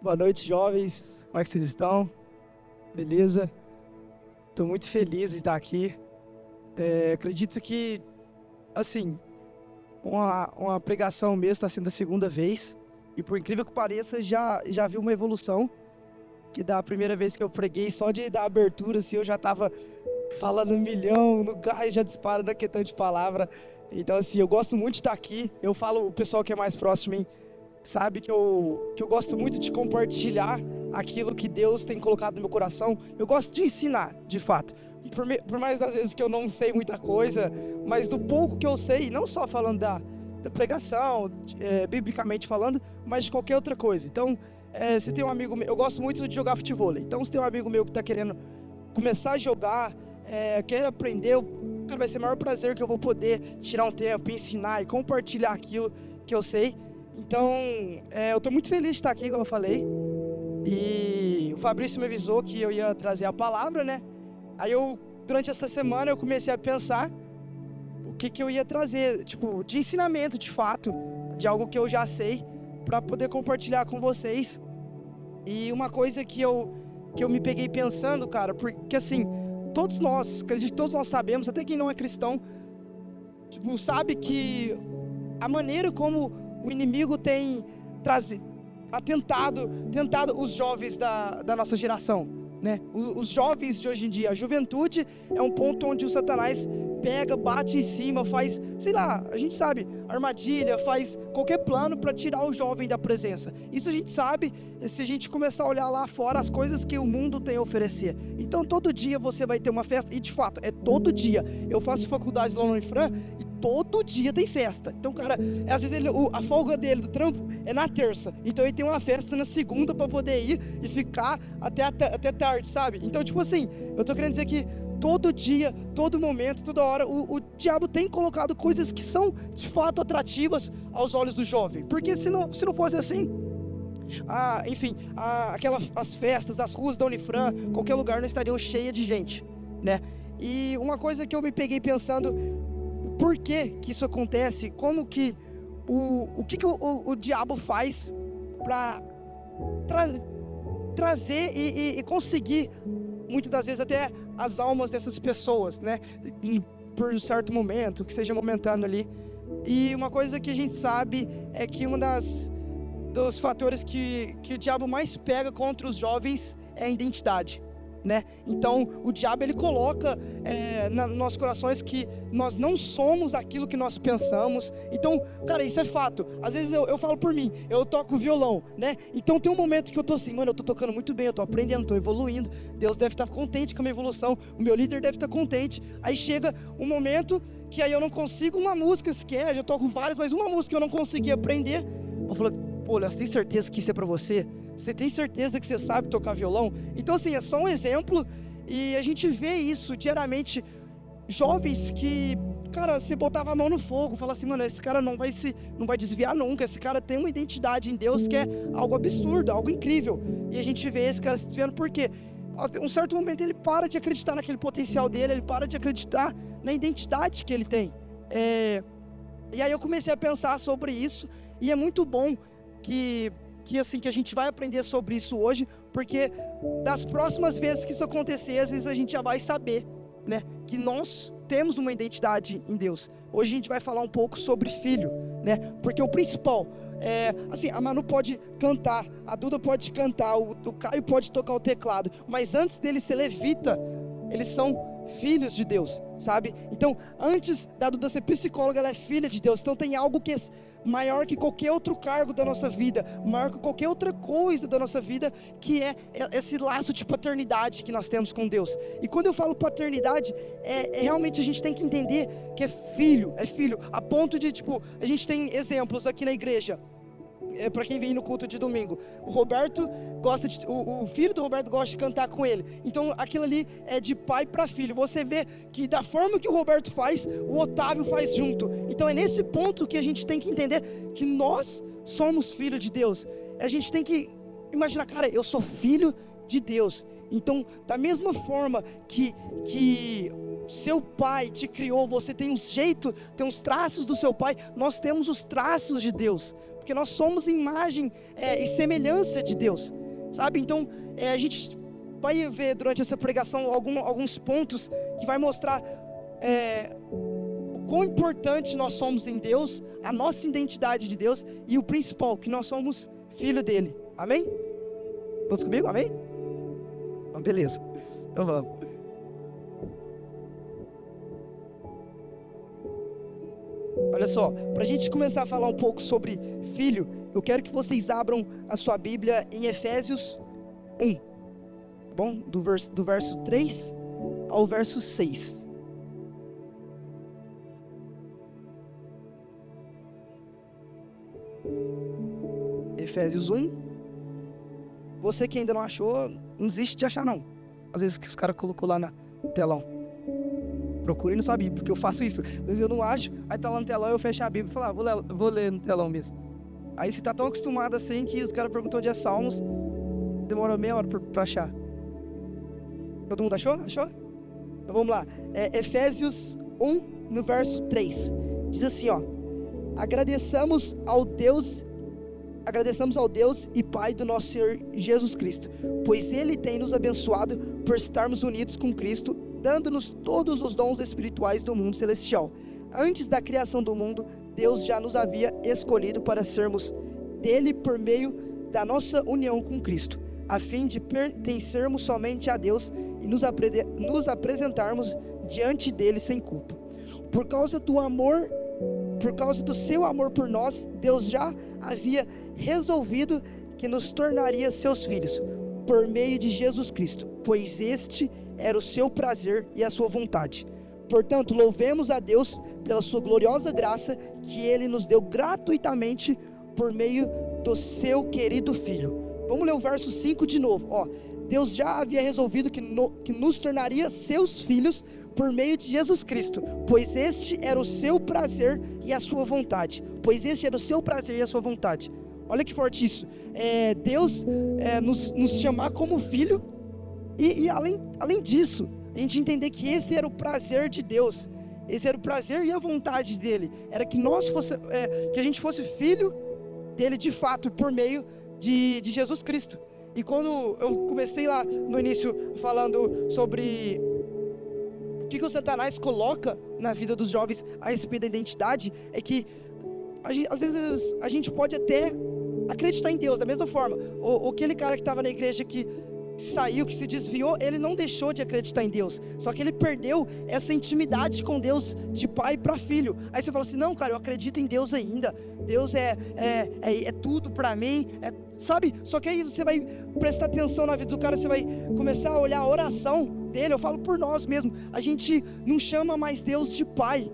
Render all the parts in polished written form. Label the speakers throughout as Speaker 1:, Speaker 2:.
Speaker 1: Boa noite, jovens. Como é que vocês estão? Beleza? Estou muito feliz de estar aqui. Acredito que, assim, uma pregação mesmo está sendo a segunda vez. E por incrível que pareça, já vi uma evolução. Que da primeira vez que eu preguei, só de dar abertura, assim, eu já estava falando 1 milhão, no gás já dispara na questão de palavra. Então, assim, eu gosto muito de estar aqui. Eu falo, o pessoal que é mais próximo de mim sabe que eu gosto muito de compartilhar aquilo que Deus tem colocado no meu coração. Eu gosto de ensinar, de fato. Por mais das vezes que eu não sei muita coisa, mas do pouco que eu sei, não só falando da pregação, biblicamente falando, mas de qualquer outra coisa. Então, se tem um amigo meu, eu gosto muito de jogar futebol. Então, se tem um amigo meu que está querendo começar a jogar, quer aprender, cara, vai ser o maior prazer que eu vou poder tirar um tempo, ensinar e compartilhar aquilo que eu sei. Então, eu estou muito feliz de estar aqui, como eu falei. E o Fabrício me avisou que eu ia trazer a palavra, né? Aí durante essa semana, eu comecei a pensar o que eu ia trazer, tipo, de ensinamento, de fato, de algo que eu já sei, para poder compartilhar com vocês. E uma coisa que eu me peguei pensando, cara, porque assim, todos nós, acredito que todos nós sabemos, até quem não é cristão, tipo, sabe que a maneira como o inimigo tem tentado os jovens da nossa geração, né? Os jovens de hoje em dia, a juventude é um ponto onde o Satanás pega, bate em cima, faz, sei lá, a gente sabe, armadilha, faz qualquer plano para tirar o jovem da presença. Isso a gente sabe se a gente começar a olhar lá fora as coisas que o mundo tem a oferecer. Então todo dia você vai ter uma festa, e de fato, é todo dia. Eu faço faculdade lá no Unifran e todo dia tem festa. Então, cara, às vezes a folga dele do trampo é na terça, então ele tem uma festa na segunda para poder ir e ficar até tarde, sabe? Então, tipo assim, eu tô querendo dizer que todo dia, todo momento, toda hora, o diabo tem colocado coisas que são de fato atrativas aos olhos do jovem. Porque se não fosse assim, enfim, as festas, as ruas da Unifran, qualquer lugar não estariam cheias de gente, né? E uma coisa que eu me peguei pensando, por que isso acontece? Como que o que o diabo faz para trazer e conseguir, muitas das vezes, até as almas dessas pessoas, né? Por um certo momento, que seja momentâneo ali. E uma coisa que a gente sabe é que dos fatores que o diabo mais pega contra os jovens é a identidade, né? Então o diabo ele coloca nos nossos corações que nós não somos aquilo que nós pensamos. Então, cara, isso é fato. Às vezes eu falo por mim, eu toco violão, né? Então tem um momento que eu tô assim, mano, eu tô tocando muito bem, eu tô aprendendo, tô evoluindo, Deus deve estar contente com a minha evolução, o meu líder deve estar contente. Aí chega um momento que aí eu não consigo uma música sequer, já toco várias, mas uma música eu não consegui aprender. Eu falo, pô, Léo, você tem certeza que isso é pra você? Você tem certeza que você sabe tocar violão? Então, assim, é só um exemplo. E a gente vê isso diariamente. Jovens que, cara, você botava a mão no fogo, fala assim, mano, esse cara não vai desviar nunca. Esse cara tem uma identidade em Deus que é algo absurdo, algo incrível. E a gente vê esse cara se desviando por quê? Em um certo momento ele para de acreditar naquele potencial dele, ele para de acreditar na identidade que ele tem. E aí eu comecei a pensar sobre isso. E é muito bom que a gente vai aprender sobre isso hoje, porque das próximas vezes que isso acontecer, às vezes a gente já vai saber, né, que nós temos uma identidade em Deus. Hoje a gente vai falar um pouco sobre filho, né, porque o principal assim, a Manu pode cantar, a Duda pode cantar, o Caio pode tocar o teclado, mas antes dele ser levita, eles são filhos de Deus, sabe? Então, antes da Duda ser psicóloga, ela é filha de Deus. Então tem algo que é maior que qualquer outro cargo da nossa vida, maior que qualquer outra coisa da nossa vida, que é esse laço de paternidade que nós temos com Deus. E quando eu falo paternidade, realmente a gente tem que entender que é filho, a ponto de, tipo, a gente tem exemplos aqui na igreja. Para quem vem no culto de domingo, o Roberto gosta o filho do Roberto gosta de cantar com ele. Então aquilo ali é de pai para filho. Você vê que da forma que o Roberto faz, o Otávio faz junto. Então é nesse ponto que a gente tem que entender que nós somos filhos de Deus. A gente tem que imaginar, cara, eu sou filho de Deus. Então, da mesma forma que seu pai te criou, você tem um jeito, tem uns traços do seu pai, nós temos os traços de Deus, porque nós somos imagem e semelhança de Deus, sabe? Então, a gente vai ver durante essa pregação alguns pontos que vai mostrar o quão importante nós somos em Deus, a nossa identidade de Deus, e o principal, que nós somos filho dele, amém? Todos comigo, amém? Então, beleza, então vamos. Olha só, para a gente começar a falar um pouco sobre filho, eu quero que vocês abram a sua Bíblia em Efésios 1, tá bom? Do verso 3 ao verso 6. Efésios 1. Você que ainda não achou, não desiste de achar não. Às vezes que os caras colocou lá no telão. Procure na sua Bíblia, porque eu faço isso. Às vezes eu não acho, aí tá lá no telão, eu fecho a Bíblia e falo, vou ler no telão mesmo. Aí você tá tão acostumado assim que os caras perguntam onde é Salmos, demora meia hora pra achar. Todo mundo achou? Achou? Então vamos lá. Efésios 1, no verso 3. Diz assim, ó. Agradecemos ao Deus e Pai do nosso Senhor Jesus Cristo, pois Ele tem nos abençoado por estarmos unidos com Cristo, dando-nos todos os dons espirituais do mundo celestial. Antes da criação do mundo, Deus já nos havia escolhido para sermos dele por meio da nossa união com Cristo, a fim de pertencermos somente a Deus e nos apresentarmos diante dele sem culpa. Por causa do seu amor por nós, Deus já havia resolvido que nos tornaria seus filhos, por meio de Jesus Cristo, pois este era o seu prazer e a sua vontade. Portanto, louvemos a Deus pela sua gloriosa graça que Ele nos deu gratuitamente por meio do seu querido Filho. Vamos ler o verso 5 de novo. Ó, Deus já havia resolvido que nos tornaria seus filhos por meio de Jesus Cristo, pois este era o seu prazer e a sua vontade. Olha que forte isso. Deus nos chamar como filho. E além disso, a gente entender que esse era o prazer de Deus, esse era o prazer e a vontade dele, era que que a gente fosse filho dele de fato, por meio de Jesus Cristo. E quando eu comecei lá no início falando sobre o que o Satanás coloca na vida dos jovens a respeito da identidade, é que às vezes a gente pode até acreditar em Deus da mesma forma. Aquele cara que estava na igreja que saiu, que se desviou, ele não deixou de acreditar em Deus, só que ele perdeu essa intimidade com Deus de pai para filho. Aí você fala assim, não cara, eu acredito em Deus ainda, Deus é tudo para mim, sabe? Só que aí você vai prestar atenção na vida do cara, você vai começar a olhar a oração dele. Eu falo por nós mesmo, a gente não chama mais Deus de pai,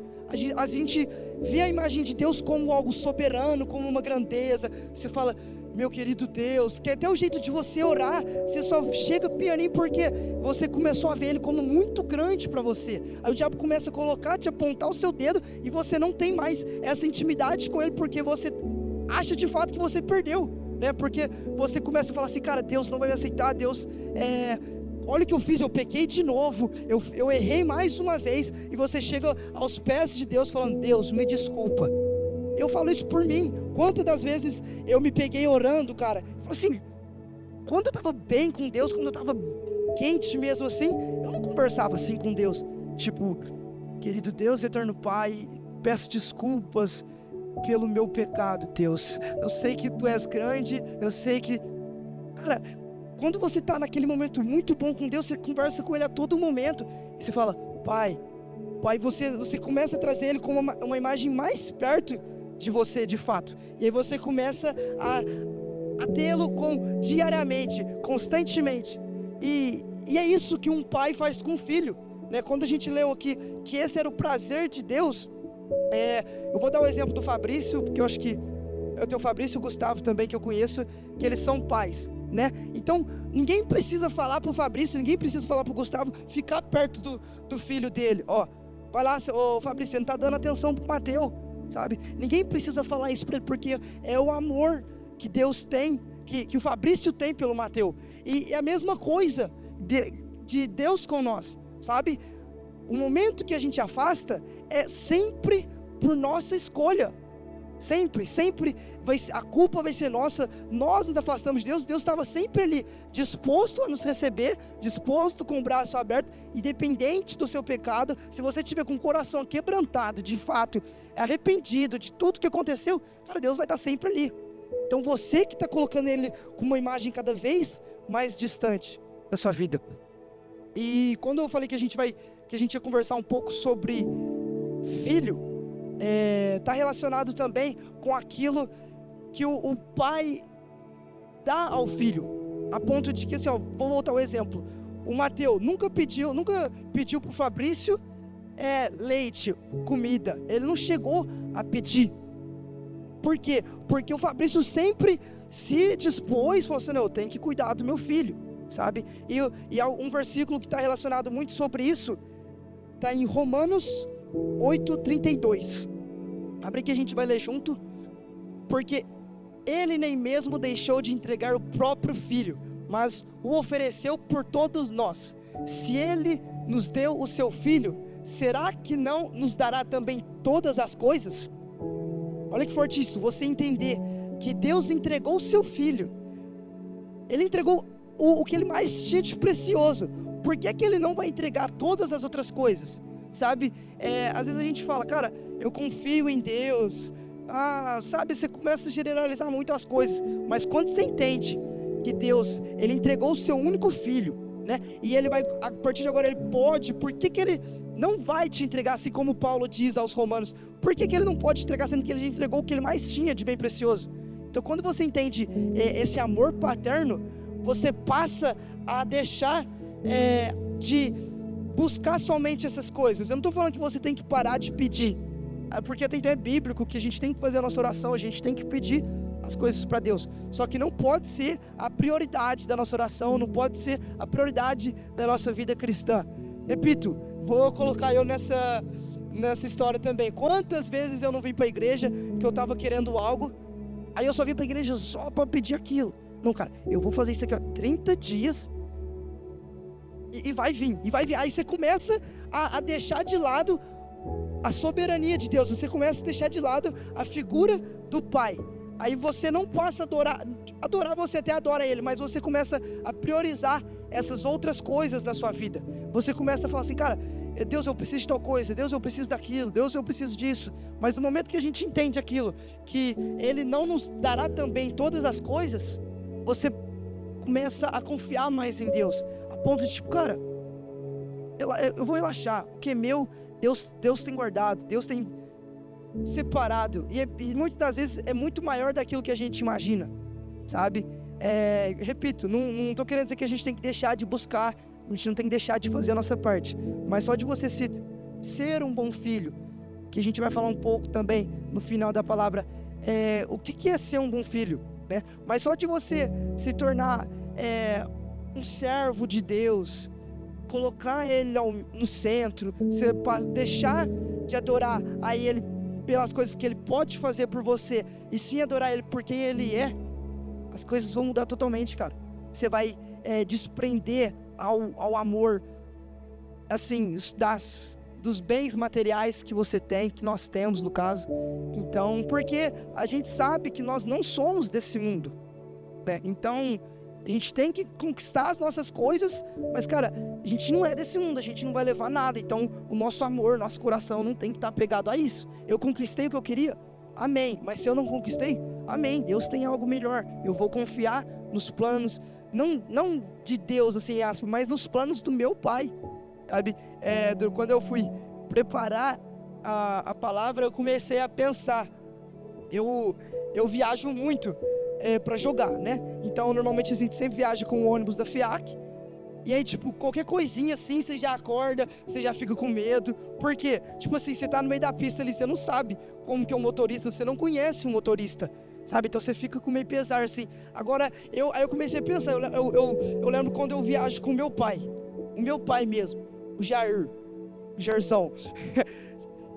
Speaker 1: a gente vê a imagem de Deus como algo soberano, como uma grandeza. Você fala, meu querido Deus, que até o jeito de você orar, você só chega pianinho porque você começou a ver Ele como muito grande para você. Aí o diabo começa a te apontar o seu dedo, e você não tem mais essa intimidade com Ele, porque você acha de fato que você perdeu, né? Porque você começa a falar assim, cara, Deus não vai me aceitar, Deus, olha o que eu fiz, eu pequei de novo, eu errei mais uma vez, e você chega aos pés de Deus falando, Deus, me desculpa. Eu falo isso por mim. Quantas das vezes eu me peguei orando, cara, assim, quando eu estava bem com Deus, quando eu estava quente mesmo assim, eu não conversava assim com Deus, tipo, querido Deus, eterno Pai, peço desculpas pelo meu pecado, Deus, eu sei que Tu és grande, eu sei que, cara, quando você está naquele momento muito bom com Deus, você conversa com Ele a todo momento, e você fala, Pai, você começa a trazer Ele como uma imagem mais perto de você de fato, e aí você começa a tê-lo diariamente, constantemente, e é isso que um pai faz com o filho, né? Quando a gente leu aqui que esse era o prazer de Deus, eu vou dar o exemplo do Fabrício, porque eu acho que eu tenho o Fabrício e o Gustavo também, que eu conheço, que eles são pais, né? Então ninguém precisa falar para o Fabrício, ninguém precisa falar para o Gustavo ficar perto do filho dele, ó, vai lá, ô Fabrício, você não está dando atenção para o Mateus, sabe? Ninguém precisa falar isso para ele, porque é o amor que Deus tem, que o Fabrício tem pelo Mateus. E é a mesma coisa de Deus com nós, sabe? o momento que a gente afasta é sempre por nossa escolha. Sempre a culpa vai ser nossa. Nós nos afastamos de Deus. Deus estava sempre ali, disposto a nos receber, disposto com o braço aberto, independente do seu pecado. Se você tiver com o coração quebrantado, de fato, arrependido de tudo que aconteceu, cara, Deus vai estar sempre ali. Então você que está colocando Ele com uma imagem cada vez mais distante da sua vida. E quando eu falei que a gente ia conversar um pouco sobre filho, está relacionado também com aquilo que o pai dá ao filho, a ponto de que, assim, vou voltar ao exemplo, o Mateus nunca pediu para o Fabrício leite, comida, ele não chegou a pedir. Por quê? Porque o Fabrício sempre se dispôs, falou assim, não, eu tenho que cuidar do meu filho, sabe? E há um versículo que está relacionado muito sobre isso, está em Romanos 8:32. Abre que a gente vai ler junto. Porque ele nem mesmo deixou de entregar o próprio filho, mas o ofereceu por todos nós. Se ele nos deu o seu filho, será que não nos dará também todas as coisas? Olha que forte isso, você entender que Deus entregou o seu filho. Ele entregou o que ele mais tinha de precioso. Por que que ele não vai entregar todas as outras coisas? Sabe, às vezes a gente fala, cara, eu confio em Deus, sabe, você começa a generalizar muito as coisas, mas quando você entende que Deus, Ele entregou o seu único filho, né, e Ele vai, a partir de agora Ele pode, por que que Ele não vai te entregar, assim como Paulo diz aos Romanos, por que que Ele não pode te entregar, sendo que Ele já entregou o que Ele mais tinha de bem precioso? Então quando você entende esse amor paterno, você passa a deixar de buscar somente essas coisas. Eu não estou falando que você tem que parar de pedir, porque até então é bíblico que a gente tem que fazer a nossa oração, a gente tem que pedir as coisas para Deus, só que não pode ser a prioridade da nossa oração, não pode ser a prioridade da nossa vida cristã. Repito, vou colocar eu nessa história também. Quantas vezes eu não vim para a igreja que eu estava querendo algo, aí eu só vim para a igreja só para pedir aquilo. Não, cara, eu vou fazer isso aqui 30 dias e vai vir. Aí você começa a deixar de lado a soberania de Deus, você começa a deixar de lado a figura do Pai. Aí você não passa a adorar, você até adora Ele, mas você começa a priorizar essas outras coisas na sua vida. Você começa a falar assim, cara, Deus, eu preciso de tal coisa, Deus, eu preciso daquilo, Deus, eu preciso disso. Mas no momento que a gente entende aquilo, que Ele não nos dará também todas as coisas, você começa a confiar mais em Deus, a ponto de tipo, cara, eu vou relaxar, o que é meu, Deus tem guardado, Deus tem separado, e muitas das vezes é muito maior daquilo que a gente imagina, sabe? Repito, não estou querendo dizer que a gente tem que deixar de buscar, a gente não tem que deixar de fazer a nossa parte, mas só de você ser um bom filho, que a gente vai falar um pouco também no final da palavra, o que é ser um bom filho, né? Mas só de você se tornar um servo de Deus, colocar Ele no centro, você deixar de adorar a Ele pelas coisas que Ele pode fazer por você, e sim adorar Ele por quem Ele é, as coisas vão mudar totalmente, cara. Você vai desprender ao amor, assim, dos bens materiais que você tem, que nós temos no caso. Então, porque a gente sabe que nós não somos desse mundo, né? Então a gente tem que conquistar as nossas coisas, mas, cara, a gente não é desse mundo, a gente não vai levar nada. Então o nosso amor, nosso coração não tem que estar pegado a isso. Eu conquistei o que eu queria, amém. Mas se eu não conquistei, amém, Deus tem algo melhor. Eu vou confiar nos planos, não de Deus, assim, aspas, mas nos planos do meu Pai, sabe? Quando eu fui preparar a palavra, eu comecei a pensar. Eu viajo muito para jogar, né? Então normalmente a gente sempre viaja com o ônibus da FIAC. E aí, tipo, qualquer coisinha assim, você já acorda, você já fica com medo. Por quê? Tipo assim, você tá no meio da pista ali, você não sabe como que é um motorista, você não conhece um motorista, sabe? Então você fica com meio pesar, assim. Agora, aí eu comecei a pensar, eu lembro quando eu viajo com o meu pai mesmo, o Jairzão.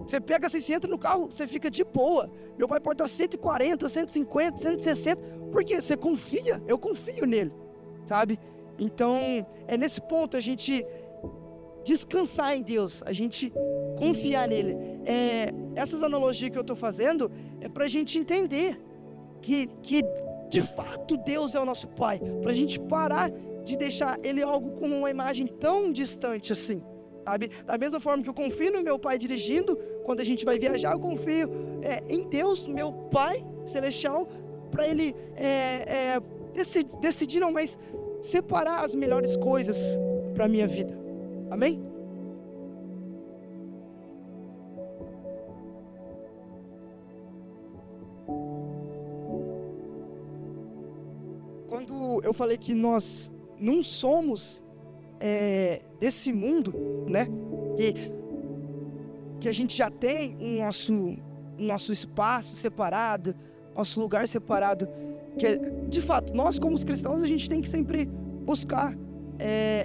Speaker 1: Você pega assim, você entra no carro, você fica de boa. Meu pai pode estar 140, 150, 160, porque você confia, eu confio nele, sabe? Então, nesse ponto a gente descansar em Deus, a gente confiar nele. Essas analogias que eu estou fazendo é para a gente entender que de fato Deus é o nosso Pai, para a gente parar de deixar Ele algo como uma imagem tão distante assim, sabe? Da mesma forma que eu confio no meu Pai dirigindo, quando a gente vai viajar, eu confio em Deus, meu Pai Celestial, para Ele decidir não, mas separar as melhores coisas para a minha vida. Amém? Quando eu falei que nós não somos desse mundo, né? Que a gente já tem o nosso espaço separado, nosso lugar separado, que de fato, nós como os cristãos, a gente tem que sempre buscar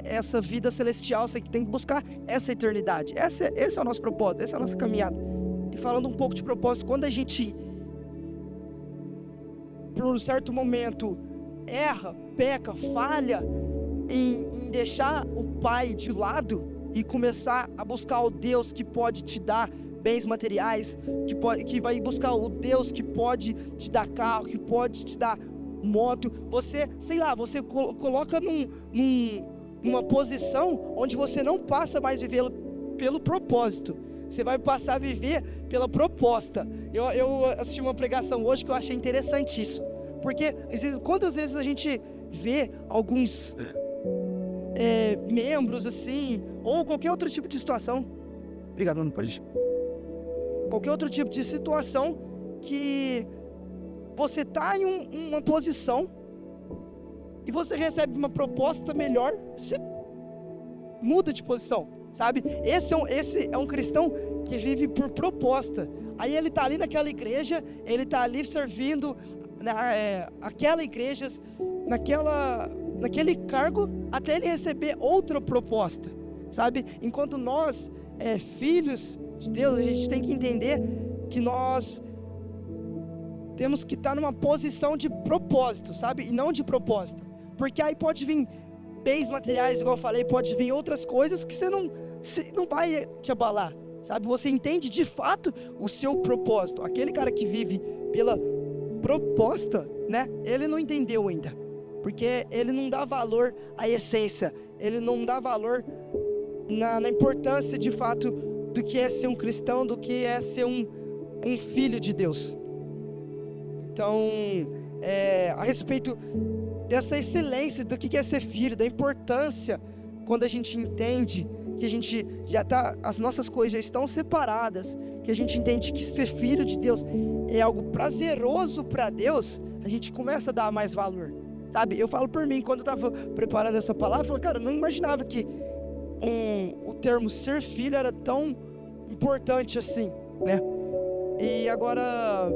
Speaker 1: essa vida celestial, você tem que buscar essa eternidade. Esse é o nosso propósito, essa é a nossa caminhada. E falando um pouco de propósito, quando a gente, por um certo momento, erra, peca, falha em deixar o Pai de lado e começar a buscar o Deus que pode te dar bens materiais, que vai buscar o Deus que pode te dar carro, que pode te dar moto, você coloca numa posição onde você não passa mais a viver pelo propósito, você vai passar a viver pela proposta. Eu assisti uma pregação hoje que eu achei interessante isso, porque quantas vezes a gente vê alguns membros assim, ou qualquer outro tipo de situação, obrigado, não pode, qualquer outro tipo de situação que você está em uma posição e você recebe uma proposta melhor, você muda de posição, sabe? Esse é um cristão que vive por proposta. Aí ele está ali naquela igreja, ele está ali servindo aquela igreja, naquele cargo, até ele receber outra proposta, sabe? Enquanto nós, filhos de Deus, a gente tem que entender que nós temos que estar numa posição de propósito, sabe? E não de propósito. Porque aí pode vir bens materiais, igual eu falei, pode vir outras coisas que você não vai te abalar, sabe? Você entende de fato o seu propósito. Aquele cara que vive pela proposta, né? Ele não entendeu ainda. Porque ele não dá valor à essência. Ele não dá valor na importância de fato do que é ser um cristão, do que é ser um filho de Deus. Então, a respeito dessa excelência do que é ser filho, da importância, quando a gente entende que a gente já está, as nossas coisas já estão separadas, que a gente entende que ser filho de Deus é algo prazeroso para Deus, a gente começa a dar mais valor, sabe? Eu falo por mim, quando eu estava preparando essa palavra, eu falei, cara, eu não imaginava que o termo ser filho era tão importante assim, né? E agora,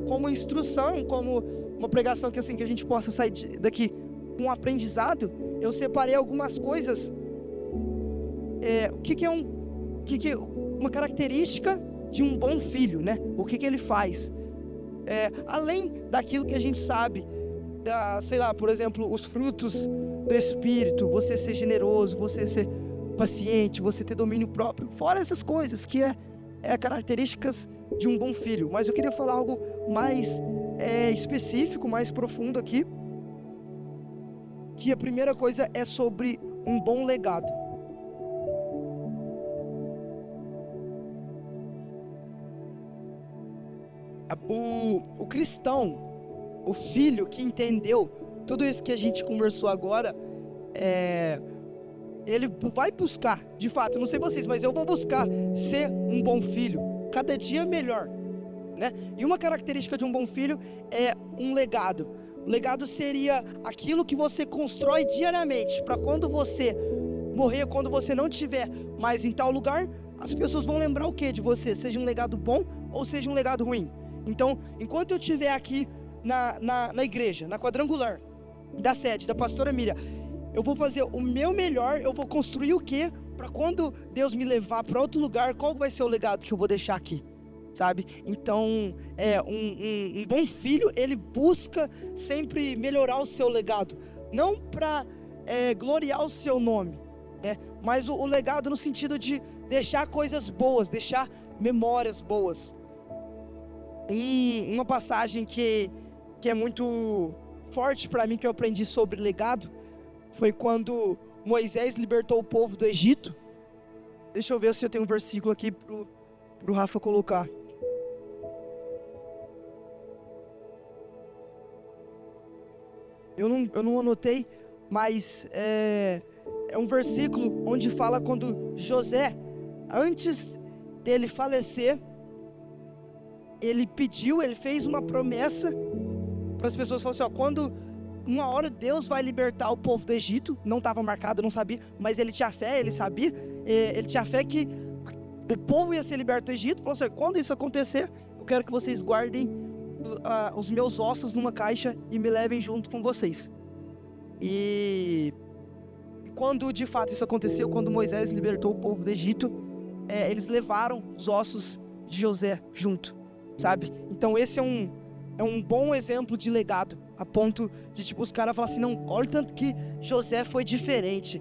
Speaker 1: como instrução, como uma pregação que a gente possa sair daqui com um aprendizado, eu separei algumas coisas. O que é uma característica de um bom filho, né? O que ele faz? Além daquilo que a gente sabe, por exemplo, os frutos do Espírito, você ser generoso, você ser paciente, você ter domínio próprio, fora essas coisas que é características de um bom filho. Mas eu queria falar algo mais específico, mais profundo aqui, que a primeira coisa é sobre um bom legado. O cristão, o filho que entendeu tudo isso que a gente conversou agora, ele vai buscar, de fato, eu não sei vocês, mas eu vou buscar ser um bom filho, cada dia melhor, né? E uma característica de um bom filho é um legado. O legado seria aquilo que você constrói diariamente, para quando você morrer, quando você não estiver mais em tal lugar, as pessoas vão lembrar o que de você, seja um legado bom ou seja um legado ruim. Então, enquanto eu estiver aqui na igreja, na quadrangular da sede da pastora Miriam, eu vou fazer o meu melhor, eu vou construir o quê? Para quando Deus me levar para outro lugar, qual vai ser o legado que eu vou deixar aqui? Sabe? Então, um bom filho, ele busca sempre melhorar o seu legado, não para gloriar o seu nome, mas o legado no sentido de deixar coisas boas, deixar memórias boas. Uma passagem que é muito forte para mim, que eu aprendi sobre legado, foi quando Moisés libertou o povo do Egito. Deixa eu ver se eu tenho um versículo aqui pro Rafa colocar. Eu não anotei, mas é um versículo onde fala quando José, antes dele falecer, ele fez uma promessa para as pessoas, falou assim, quando uma hora Deus vai libertar o povo do Egito, não estava marcado, não sabia, mas ele tinha fé, ele sabia, ele tinha fé que o povo ia ser liberto do Egito. Falou assim, quando isso acontecer, eu quero que vocês guardem os meus ossos numa caixa e me levem junto com vocês. E quando de fato isso aconteceu, quando Moisés libertou o povo do Egito, eles levaram os ossos de José junto, sabe? Então esse é um bom exemplo de legado, a ponto de tipo os caras falar assim, não, olha o tanto que José foi diferente.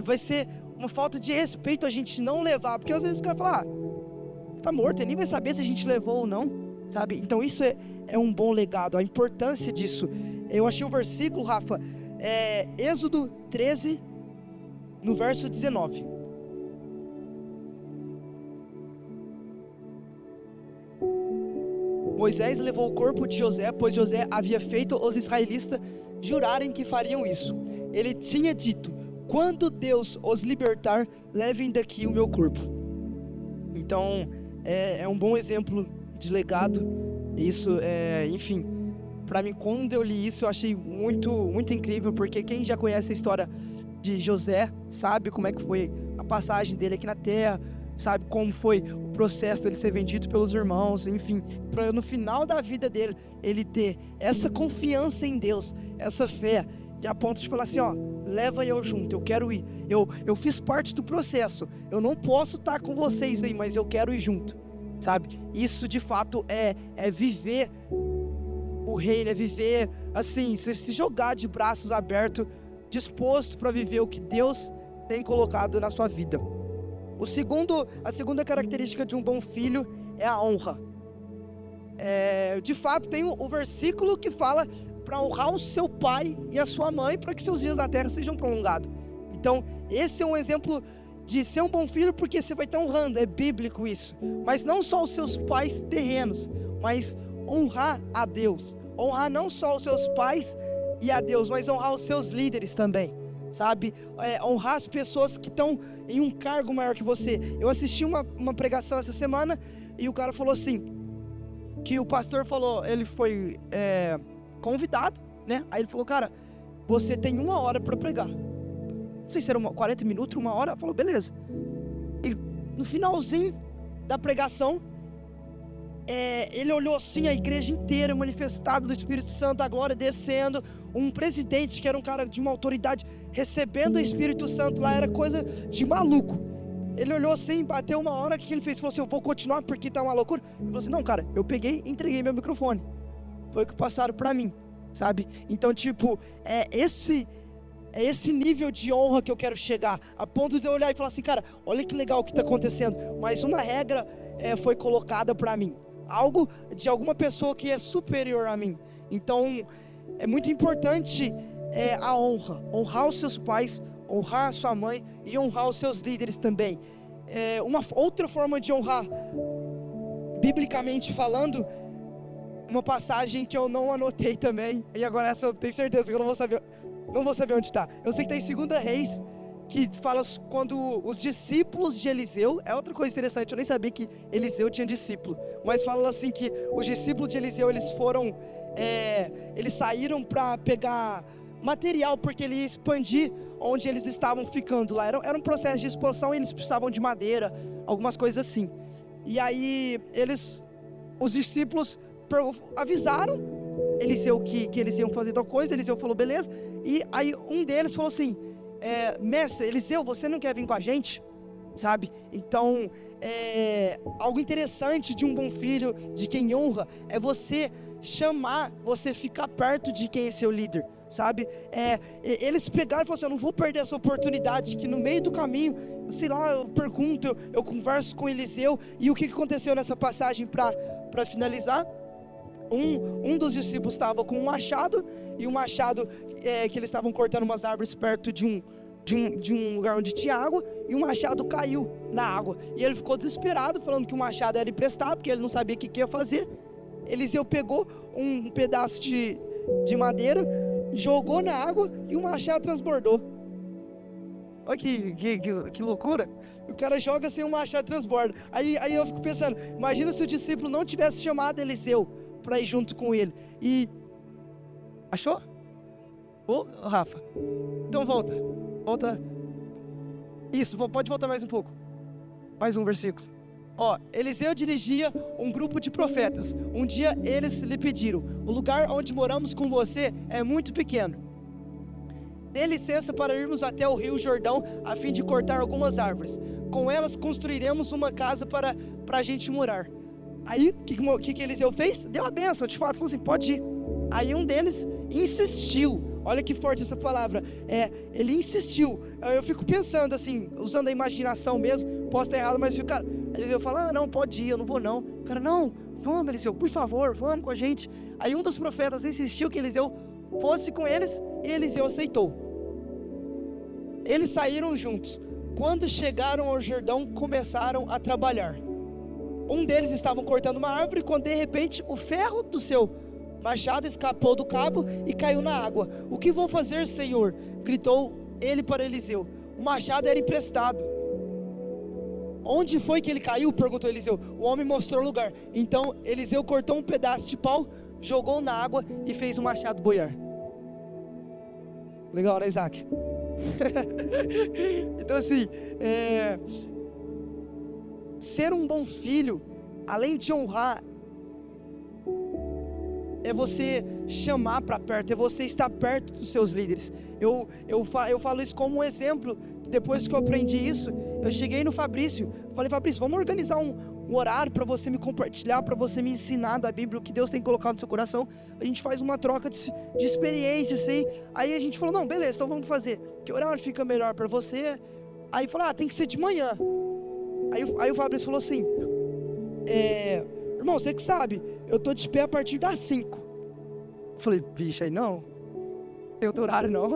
Speaker 1: Vai ser uma falta de respeito a gente não levar, porque às vezes os caras falam, tá morto, ele nem vai saber se a gente levou ou não, sabe? Então isso é um bom legado, a importância disso. Eu achei o versículo, Rafa, Êxodo 13, no verso 19. Moisés levou o corpo de José, pois José havia feito os israelitas jurarem que fariam isso. Ele tinha dito, quando Deus os libertar, levem daqui o meu corpo. Então, é um bom exemplo de legado. Isso, enfim, para mim, quando eu li isso, eu achei muito, muito incrível, porque quem já conhece a história de José, sabe como é que foi a passagem dele aqui na terra, sabe como foi o processo dele ser vendido pelos irmãos, enfim, para no final da vida dele, ele ter essa confiança em Deus, essa fé, de a ponto de falar assim, leva eu junto, eu quero ir, eu fiz parte do processo, eu não posso estar com vocês aí, mas eu quero ir junto, sabe? Isso de fato é viver o reino, é viver assim, se jogar de braços abertos, disposto para viver o que Deus tem colocado na sua vida. A segunda característica de um bom filho é a honra. De fato, tem o versículo que fala para honrar o seu pai e a sua mãe para que seus dias na terra sejam prolongados. Então, esse é um exemplo de ser um bom filho, porque você vai estar honrando, é bíblico isso. Mas não só os seus pais terrenos, mas honrar a Deus. Honrar não só os seus pais e a Deus, mas honrar os seus líderes também, sabe? Honrar as pessoas que estão em um cargo maior que você. Eu assisti uma pregação essa semana e o cara falou assim, que o pastor falou, ele foi convidado, né? Aí ele falou, cara, você tem 1 hora para pregar. Não sei se era 40 minutos, 1 hora. Falou, beleza. E no finalzinho da pregação, ele olhou assim, a igreja inteira manifestada do Espírito Santo, a glória descendo, um presidente que era um cara de uma autoridade recebendo o Espírito Santo lá, era coisa de maluco. Ele olhou assim, bateu 1 hora, o que ele fez? Falou assim, eu vou continuar porque tá uma loucura. Ele falou assim, não cara, eu peguei e entreguei meu microfone, foi o que passaram pra mim, sabe? Então tipo, esse nível de honra que eu quero chegar, a ponto de eu olhar e falar assim, cara, olha que legal o que está acontecendo, mas uma regra foi colocada para mim, algo de alguma pessoa que é superior a mim. Então é muito importante a honra, honrar os seus pais, honrar a sua mãe e honrar os seus líderes também. Uma outra forma de honrar, biblicamente falando, uma passagem que eu não anotei também, e agora essa eu tenho certeza que eu não vou saber onde está. Eu sei que está em 2 Reis, que fala quando os discípulos de Eliseu, é outra coisa interessante, eu nem sabia que Eliseu tinha discípulo, mas fala assim que os discípulos de Eliseu, eles saíram para pegar material, porque ele ia expandir onde eles estavam ficando lá, era um processo de expansão, e eles precisavam de madeira, algumas coisas assim, e aí os discípulos avisaram Eliseu que eles iam fazer tal coisa. Eliseu falou beleza, e aí um deles falou assim, mestre, Eliseu, você não quer vir com a gente? Sabe? Então algo interessante de um bom filho, de quem honra, é você chamar, você ficar perto de quem é seu líder, sabe? Eles pegaram e falaram assim, eu não vou perder essa oportunidade, que no meio do caminho, sei lá, eu pergunto, eu converso com Eliseu. E o que aconteceu nessa passagem para finalizar? Um dos discípulos estava com um machado, e o machado que eles estavam cortando umas árvores perto de um lugar onde tinha água, e o machado caiu na água, e ele ficou desesperado, falando que o machado era emprestado, que ele não sabia o que ia fazer. Eliseu pegou um pedaço de madeira, jogou na água, e o machado transbordou. Olha que loucura. O cara joga sem o machado, transborda. Aí eu fico pensando, imagina se o discípulo não tivesse chamado Eliseu para ir junto com ele. E achou? Rafa, então volta. Isso, pode voltar mais um pouco. Mais um versículo. Eliseu dirigia um grupo de profetas. Um dia eles lhe pediram: o lugar onde moramos com você é muito pequeno. Dê licença para irmos até o rio Jordão, a fim de cortar algumas árvores. Com elas construiremos uma casa para a gente morar. Aí, o que Eliseu fez? Deu a bênção, de fato, falou assim, pode ir. Aí um deles insistiu. Olha que forte essa palavra. Ele insistiu. Eu fico pensando assim, usando a imaginação mesmo, posso estar errado, mas o cara, Eliseu fala, não, pode ir, eu não vou não. O cara, não, vamos Eliseu, por favor, vamos com a gente. Aí um dos profetas insistiu que Eliseu fosse com eles, e Eliseu aceitou. Eles saíram juntos. Quando chegaram ao Jordão, começaram a trabalhar. Um deles estava cortando uma árvore, quando de repente o ferro do seu machado escapou do cabo e caiu na água. O que vou fazer, Senhor? Gritou ele para Eliseu. O machado era emprestado. Onde foi que ele caiu? Perguntou Eliseu. O homem mostrou o lugar. Então Eliseu cortou um pedaço de pau, jogou na água e fez o machado boiar. Legal, né, Isaac? Então assim, ser um bom filho, além de honrar, é você chamar para perto, é você estar perto dos seus líderes. Eu falo isso como um exemplo. Depois que eu aprendi isso, eu cheguei no Fabrício, falei, Fabrício, vamos organizar um horário para você me compartilhar, para você me ensinar da Bíblia, o que Deus tem colocado no seu coração. A gente faz uma troca de experiências, assim. Aí a gente falou, não, beleza, então vamos fazer. Que horário fica melhor para você? Aí falou, tem que ser de manhã. Aí o Fabrício falou assim, irmão, você que sabe, eu tô de pé a partir das 5. Eu falei, bicho, aí não tem outro horário não.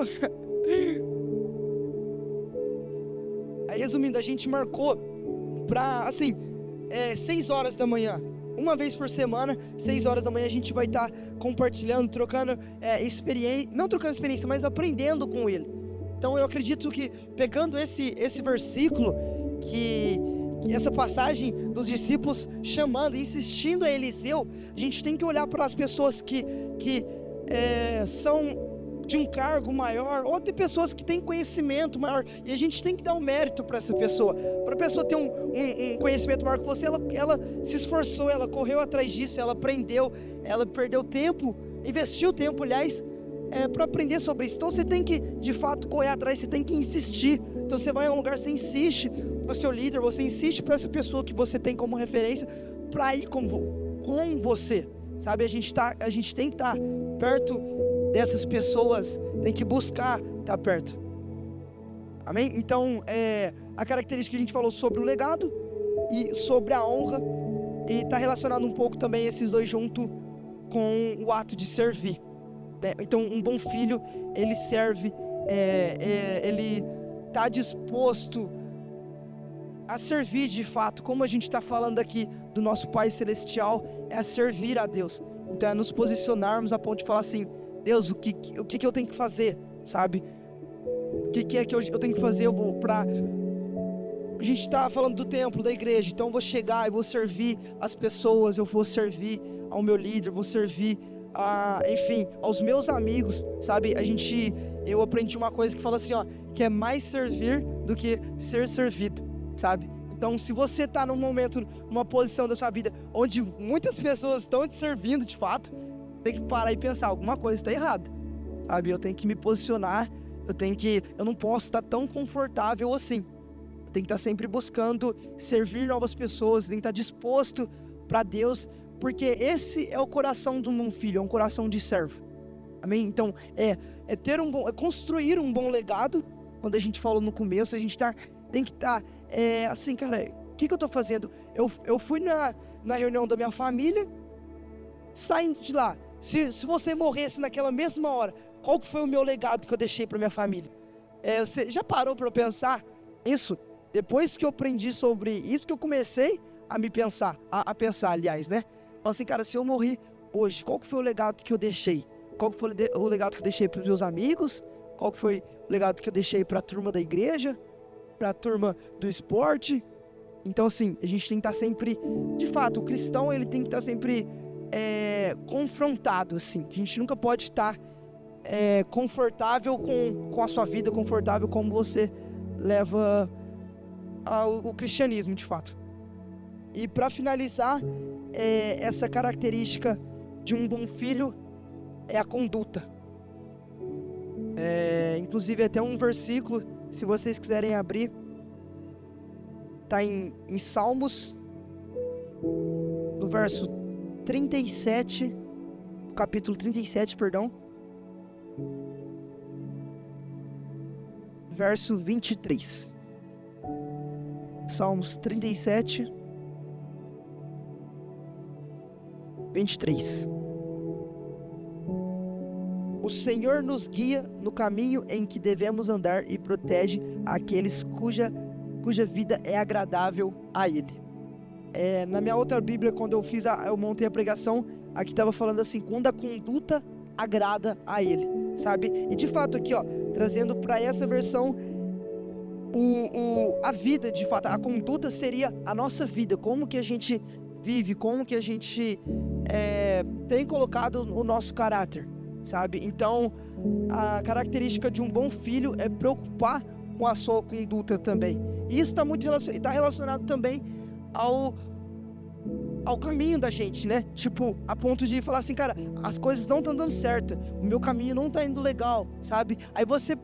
Speaker 1: Aí resumindo, a gente marcou pra, assim, 6 horas da manhã, uma vez por semana, 6 horas da manhã a gente vai estar compartilhando, trocando experiência, não trocando experiência, mas aprendendo com ele. Então eu acredito que pegando esse versículo, que essa passagem dos discípulos chamando, insistindo a Eliseu, a gente tem que olhar para as pessoas que são de um cargo maior, ou tem pessoas que têm conhecimento maior, e a gente tem que dar um mérito para essa pessoa. Para a pessoa ter um conhecimento maior que você, ela se esforçou, ela correu atrás disso, ela aprendeu, ela perdeu tempo, investiu tempo, aliás, para aprender sobre isso. Então você tem que, de fato, correr atrás, você tem que insistir. Então você vai a um lugar, você insiste para o seu líder, você insiste para essa pessoa que você tem como referência, para ir com você, sabe? A gente tem que estar perto dessas pessoas, tem que buscar estar perto. Amém? Então, a característica que a gente falou sobre o legado e sobre a honra, e está relacionado um pouco também esses dois junto com o ato de servir, né? Então, um bom filho, ele serve, ele está disposto a servir de fato, como a gente está falando aqui do nosso Pai Celestial, é a servir a Deus. Então é nos posicionarmos a ponto de falar assim, Deus, o que eu tenho que fazer, sabe? O que é que eu tenho que fazer? A gente está falando do templo, da igreja, então eu vou chegar e vou servir as pessoas, eu vou servir ao meu líder, vou servir enfim, aos meus amigos, sabe? Eu aprendi uma coisa que fala assim, que é mais servir do que ser servido, sabe? Então, se você está num momento, numa posição da sua vida, onde muitas pessoas estão te servindo de fato, tem que parar e pensar, alguma coisa está errada, sabe? Eu tenho que me posicionar, eu não posso estar tão confortável assim. Eu tenho que estar sempre buscando servir novas pessoas, tenho que estar disposto para Deus, porque esse é o coração de um filho, é um coração de servo. Amém? Então, é construir um bom legado. Quando a gente falou no começo, a gente tem que estar, assim, cara, o que eu estou fazendo? Eu fui na reunião da minha família, saindo de lá. Se você morresse naquela mesma hora, qual que foi o meu legado que eu deixei para minha família? Você já parou para pensar isso? Depois que eu aprendi sobre isso, que eu comecei a me pensar, a pensar, aliás, né? Assim, cara, se eu morrer hoje, qual que foi o legado que eu deixei? Qual que foi o legado que eu deixei para os meus amigos? Qual que foi o legado que eu deixei para a turma da igreja? Para a turma do esporte? Então, assim, a gente tem que estar sempre... De fato, o cristão, ele tem que estar sempre confrontado, assim. A gente nunca pode estar confortável com a sua vida, confortável como você leva o cristianismo, de fato. E para finalizar, essa característica de um bom filho é a conduta. Inclusive até um versículo, se vocês quiserem abrir, está em Salmos, no verso 37, capítulo 37, perdão, verso 23. Salmos 37, 23. O Senhor nos guia no caminho em que devemos andar e protege aqueles cuja vida é agradável a Ele. Na minha outra Bíblia, quando eu montei a pregação, aqui estava falando assim, quando a conduta agrada a Ele, sabe? E de fato aqui, trazendo para essa versão, a vida, de fato, a conduta seria a nossa vida, como que a gente vive, como que a gente tem colocado o nosso caráter, sabe? Então, a característica de um bom filho é preocupar com a sua conduta também. E isso está muito relacionado também ao caminho da gente, né? Tipo, a ponto de falar assim, cara, as coisas não estão dando certo, o meu caminho não está indo legal, sabe? Aí você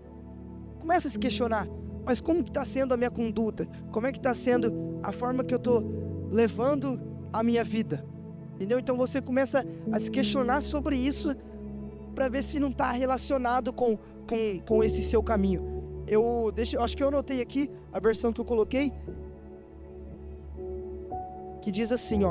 Speaker 1: começa a se questionar, mas como que está sendo a minha conduta? Como é que está sendo a forma que eu estou levando a minha vida? Entendeu? Então você começa a se questionar sobre isso para ver se não está relacionado com esse seu caminho. Eu acho que eu anotei aqui a versão que eu coloquei, que diz assim,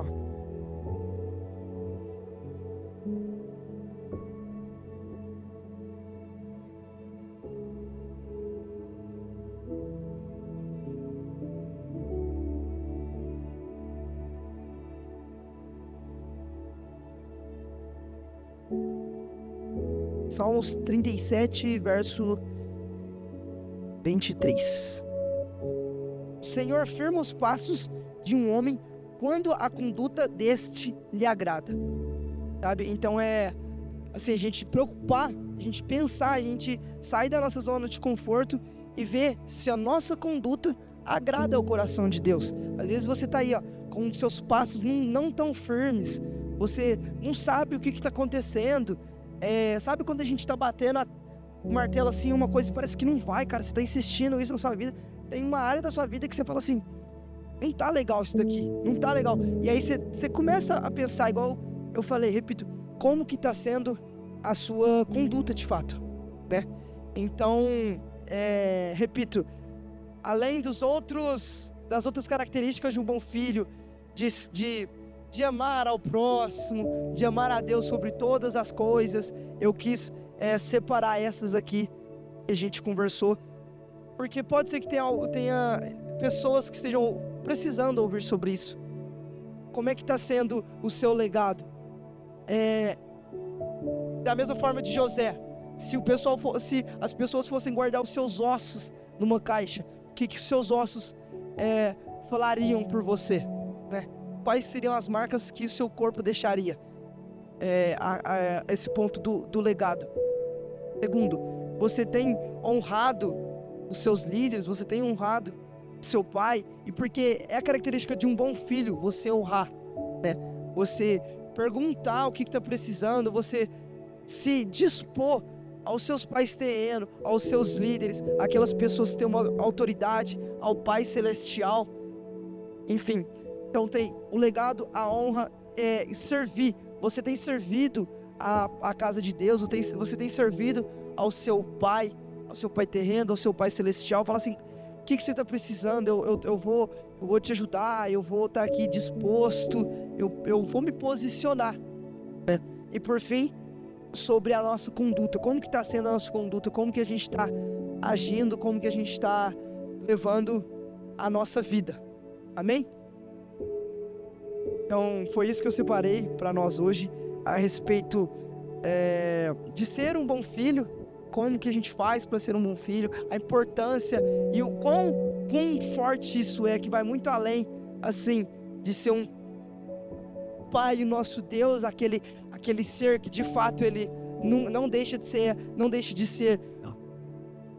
Speaker 1: Salmos 37, verso 23. O Senhor firma os passos de um homem quando a conduta deste lhe agrada, sabe? Então assim, a gente preocupar, a gente pensar, a gente sair da nossa zona de conforto e ver se a nossa conduta agrada ao coração de Deus. Às vezes você está aí, com os seus passos não tão firmes, você não sabe o que está acontecendo, sabe quando a gente está batendo o martelo assim, uma coisa parece que não vai, cara, você está insistindo isso na sua vida, tem uma área da sua vida que você fala assim, não tá legal isso daqui, não tá legal, e aí você começa a pensar, igual eu falei, repito, como que está sendo a sua conduta de fato, né? Então, repito, além das outras características de um bom filho, de amar ao próximo, de amar a Deus sobre todas as coisas, eu quis separar essas aqui que a gente conversou, porque pode ser que tenha pessoas que estejam precisando ouvir sobre isso. Como é que está sendo o seu legado? Da mesma forma de José, se as pessoas fossem guardar os seus ossos numa caixa, o que os seus ossos falariam por você, né? Quais seriam as marcas que o seu corpo deixaria? Esse ponto do legado. Segundo, você tem honrado os seus líderes, você tem honrado seu pai, e porque é a característica de um bom filho, você honrar, né? Você perguntar o que está precisando, você se dispor aos seus pais terrenos, aos seus líderes, aquelas pessoas que têm uma autoridade, ao Pai Celestial, enfim. Então tem o legado, a honra, servir. Você tem servido a casa de Deus, você tem servido ao seu Pai terreno, ao seu Pai celestial. Fala assim: o que você está precisando? Eu vou te ajudar, eu vou estar aqui disposto, eu vou me posicionar, né? E por fim, sobre a nossa conduta, como que está sendo a nossa conduta, como que a gente está agindo, como que a gente está levando a nossa vida, amém? Então foi isso que eu separei para nós hoje, a respeito de ser um bom filho, como que a gente faz para ser um bom filho, a importância e o quão forte isso é, que vai muito além, assim, de ser um Pai, o nosso Deus, aquele ser que de fato Ele não deixa de ser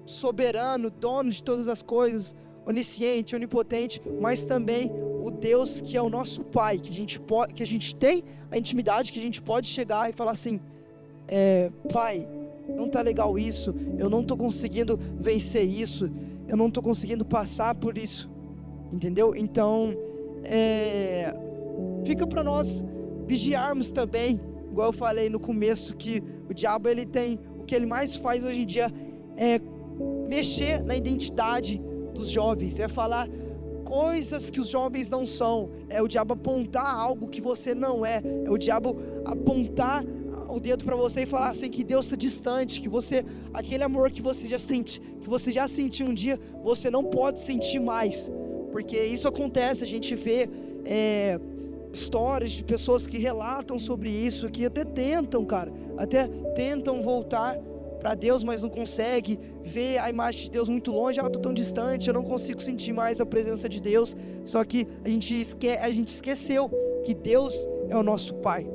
Speaker 1: soberano, dono de todas as coisas, onisciente, onipotente, mas também o Deus que é o nosso Pai, que a gente tem a intimidade, que a gente pode chegar e falar assim: Pai, não está legal isso, eu não estou conseguindo vencer isso, eu não estou conseguindo passar por isso, entendeu? Então, fica para nós vigiarmos também, igual eu falei no começo, que o diabo, o que ele mais faz hoje em dia é mexer na identidade dos jovens, é falar coisas que os jovens não são, é o diabo apontar algo que você não é o diabo apontar o dedo para você e falar assim que Deus está distante, que aquele amor que você já sentiu um dia, você não pode sentir mais, porque isso acontece. A gente vê histórias de pessoas que relatam sobre isso, que até tentam voltar para Deus, mas não consegue ver a imagem de Deus muito longe. Estou tão distante, eu não consigo sentir mais a presença de Deus. Só que a gente esqueceu que Deus é o nosso Pai.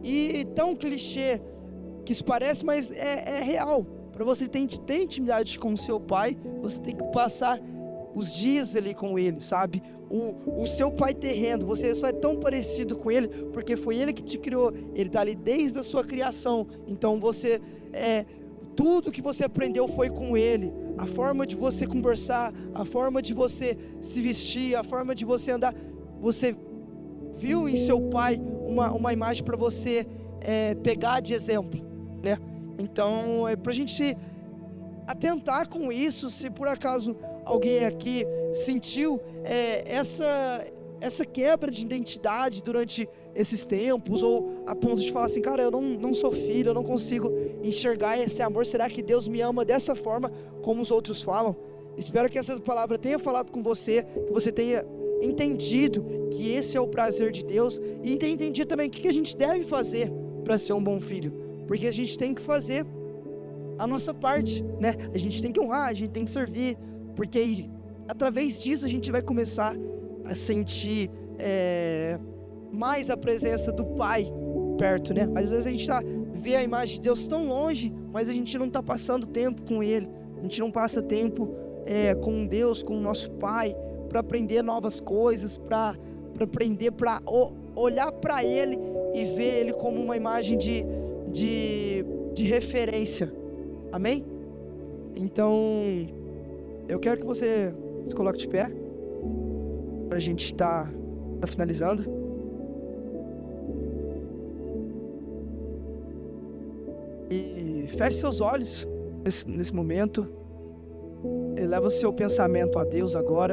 Speaker 1: E tão clichê que isso parece, mas é real. Para você ter intimidade com o seu Pai, você tem que passar os dias ali com Ele, sabe? O seu Pai terreno, você só é tão parecido com Ele porque foi Ele que te criou. Ele está ali desde a sua criação. Então tudo que você aprendeu foi com Ele. A forma de você conversar, a forma de você se vestir, a forma de você andar, você viu em seu Pai uma imagem para você pegar de exemplo, né? Então é para a gente atentar com isso. Se por acaso alguém aqui sentiu essa quebra de identidade durante esses tempos, ou a ponto de falar assim: cara, eu não sou filho, eu não consigo enxergar esse amor, será que Deus me ama dessa forma como os outros falam? Espero que essa palavra tenha falado com você, que você tenha entendido que esse é o prazer de Deus, e tenha entendido também o que a gente deve fazer para ser um bom filho, porque a gente tem que fazer a nossa parte, né? A gente tem que honrar, a gente tem que servir, porque através disso a gente vai começar a sentir mais a presença do Pai perto, né? Às vezes a gente vê a imagem de Deus tão longe, mas a gente não está passando tempo com Ele, a gente não passa tempo com Deus, com o nosso Pai, para aprender novas coisas, para aprender, para olhar para Ele e ver Ele como uma imagem de referência, amém? Então, eu quero que você se coloque de pé, para a gente estar finalizando. E feche seus olhos nesse momento. Eleva o seu pensamento a Deus agora.